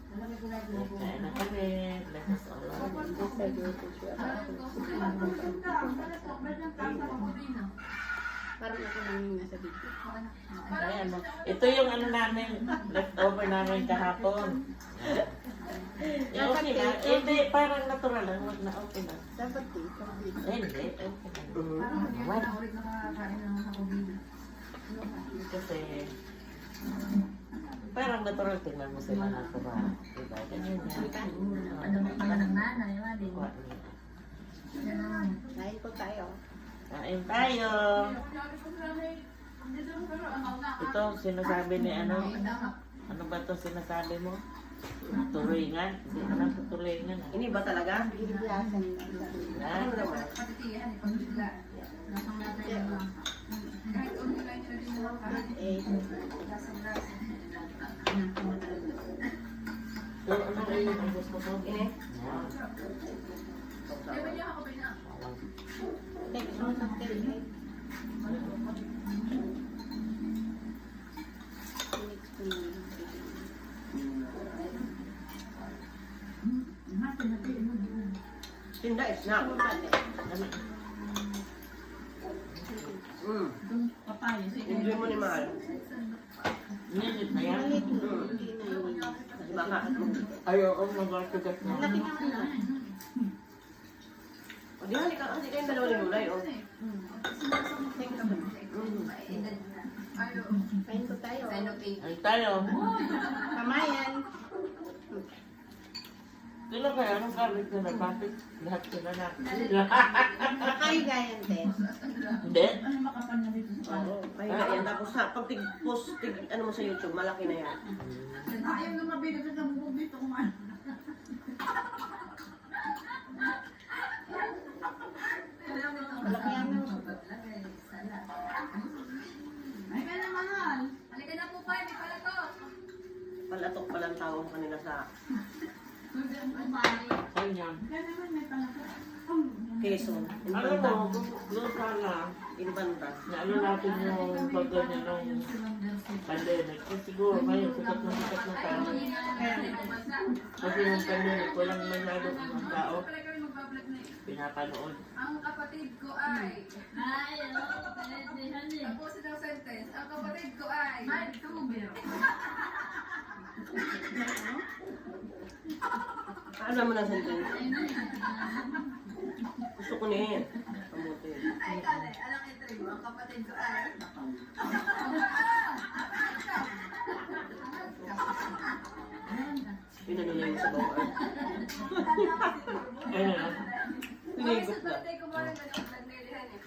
Kain na kami. Let us all Parang ako lang yung nasa video. Ayan, ito yung ano namin, leftover namin kahapon. Okay na. Hindi, parang natural lang. Huwag na okay na. Dapat dito. Hindi, okay na. Kasi, parang natural. Tingnan mo sila natural. Diba? Ganyan yan. Ano mo pala ng nanay, mali. Kain po tayo. Kain tayo. Ito, sinasabi ni ano? Ano ba ito sinasabi mo? Tuloy-ngan? Hindi na lang sa tuloy-ngan. Ini ba talaga? Binibiyasan Ano naman? So, ano ba yung ang gusto ko? Ini? Take note of the Tinda snack. Enjoy mo ni Mahal. Nilip na yan. Baka. Ayoko mag-artigat na. Laki nga na. O di halika kayong dalawa ni Mulay. Oh. Kain po tayo. Ay tayo. Kamayan. Sino kaya? Anong gamit nila? Bakit lahat sila na? Nakaigayan, te. Hindi? Oo. Kaya yan. Tapos ha, pag post, ano mo sa YouTube, malaki na yan. Ayaw na mabili ka sa bubog dito kumain. Malaki yan na. Ay, ka na mahal. Halika na po pa, may pala to. Palatok pa lang tawag mo kanina sa Saan yan? Ka naman may palaka. Quezon. Ano mo? Doon sana. Inbanda. Na ano natin yung pagganyan ng pandemic. Kasi siguro ngayon sikat na tayo. Kasi yung pandemic, walang masyadong mga tao Pala kami magbablog na eh. pinapanood. Ang kapatid ko ay... Ay, ano? Honey. Tapusin ang sentence. Ang kapatid ko ay... Ay, tuber. Alam mo na sentence. Gusto ko na yan. Kamuti. Ay, kanay. Anong entry mo? Ang kapatid ko ay... Pinano na yung sa bawaan. Ayun na. Ay, Pinigot sa na. birthday ko ba rin nag-vlog na ilihan eh.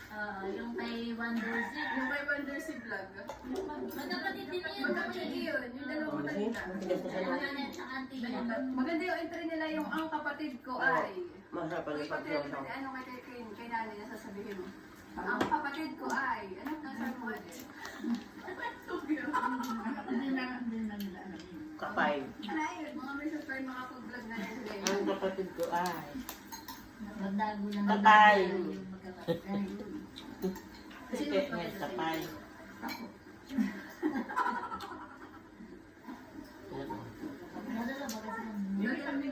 Yung kay Wonder Zip. Yung may Wonder si vlog. Magkapatid din yun. Magkapatid yun. Yung dalawang matanda. Matigas na siya. Nanay at saka auntie niya. Maganda yung entry nila yung ang kapatid ko ay... Masarap pala Uy, yung pati pagsasaw. ano kay nanay na sasabihin mo. Ang kapatid ko ay... Ano nasa mo ate? Hindi na nila alam. Kapay. Ano yun? Mga may subscribe mga food-vlog na yun sila Ang kapatid ko ay... Magdago lang. Tatay. Yung magkapatid. Sige, may tapay. Nadala ba kasi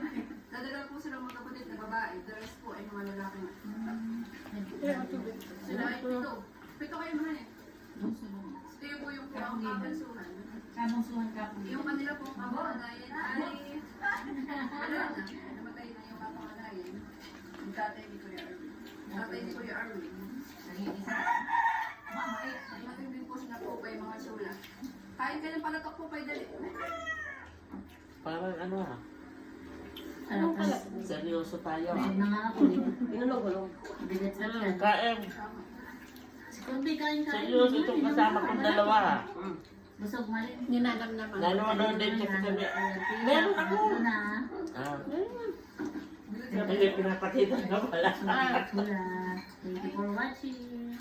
Dadala po silang magkapatid na babae. The rest po ay mga lalaki na. Sila ay pito. Pito kayo naman eh. Ito po yung ang kapansuhan. Kamusuhan ka po. Yung kanila pong kapanganayan ay... Wala na. Namatay na yung kapanganayan. Yung tatay ni Kuya Arwin. Tatay ni Kuya Arwin. Naging isa. Matindin po siya na po pa yung mga sula. Kain ka ng palatok po pa dali. Parang ano ah. Ano pala? Seryoso tayo ah. Ayun na nga ako. Inulog-ulog. Bigat sa yan. Kain. Si Kundi kain ka. Seryoso itong kasama kong dalawa ah. Busog mali. Ninalam naman. Nanonood din kasi kami. Meron ako. Na. Ah. Hindi pinapakita na pala. Wala. Thank you for watching.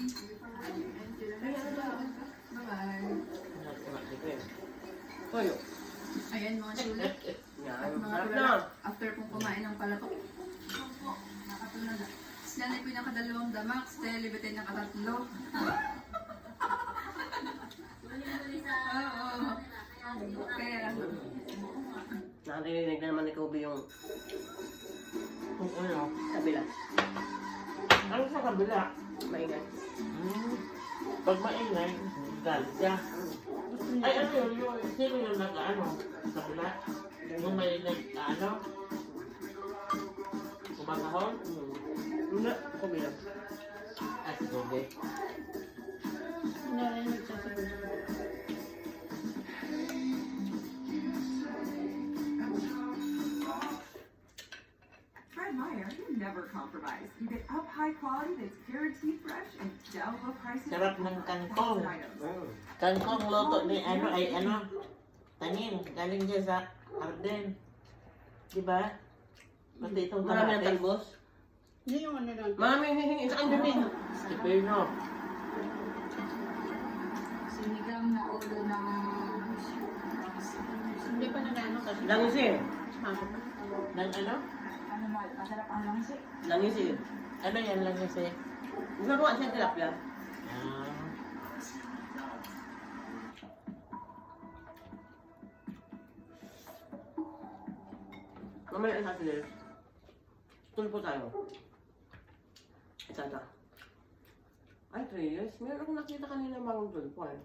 Bye-bye. Toyo. Ayan mga sulat. Yan. At mga Sarap tulala, na. after pong kumain ng palatok. Nakatulala. Yan ay pinakadalawang damak. Stella Libertad ng katatlo. Muli-muli sa... Oo. Kaya, Nakarinig na naman ni Kobe yung Kung ano. kabila. Ano sa kabila? Maingay. Pag maingay, galit siya. Ay, ano yun? Sino yung nag-ano? Sa kabila? Yung may nag-ano? Kumakahon? Hindi, Kobe lang. Ay, si Kobe. Narinig siya siguro. Fred Meyer, you never compromise. You get up high quality that's guaranteed fresh and down low prices. Sarap ng kangkong. Items. Kangkong loto ni ano ay ano? Tanim. Galing siya sa Arden. Diba? Pati itong Marami ng kamatis. talbos. Hindi yung ano lang. Marami hihingi sa akin din. Si Perno. Sinigang na ulo ng Hindi pa nagano kasi. Langis eh. Mama. Nang ano? ano mo, masarap ang langsi. Langis eh. Ano yan lang kasi? Naruan siya tilapia. Ah. Mamaya isa sila. Tulpo tayo. Isa na. Ay, 3 years. Meron akong nakita kanina bagong tulpo eh.